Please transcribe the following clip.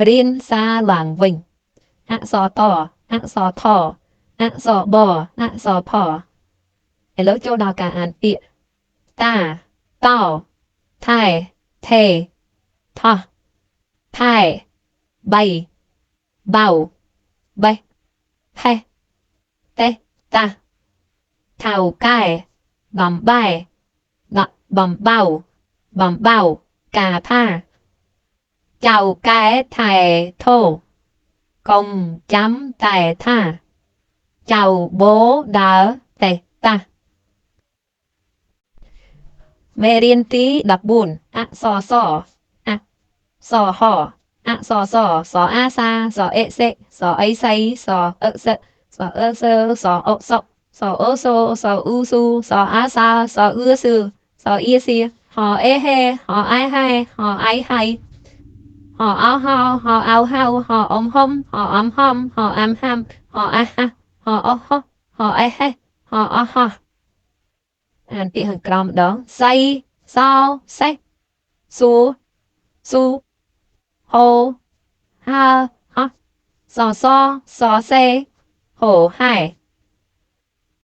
រៀនសារឡើងវិញអក្សរតអក្សរថអក្សរបអក្សរផឥឡូវចូលដល់ការអានពាក្យតាតោថែថេថោះថែបៃបៅបេះហេះតេះតាថៅកែបំបែដាក់បំបៅកាថាចៅកែថែធោកុំចាំតែថាចៅបោដើរតេះតាមេរៀនទី14អក្សរសអក្សរហអក្សរសអាសាសអេសេសអេសៃសអឹសិសអឺសើសអុសុសអូសូសអ៊ូស៊ូសអាសាសអ៊ឺស៊ឺសអ៊ីស៊ីហអេហេហអៃហៃហអៃហៃហអោហោហអៅហៅហអមហំហអំហំហអាំហាំហអាហាហអហហអេហេហអហអានពាក្យខាងក្រោមម្ដងសៃសោសេះស៊ូស៊ូហូហើហោសសសសេហូហែ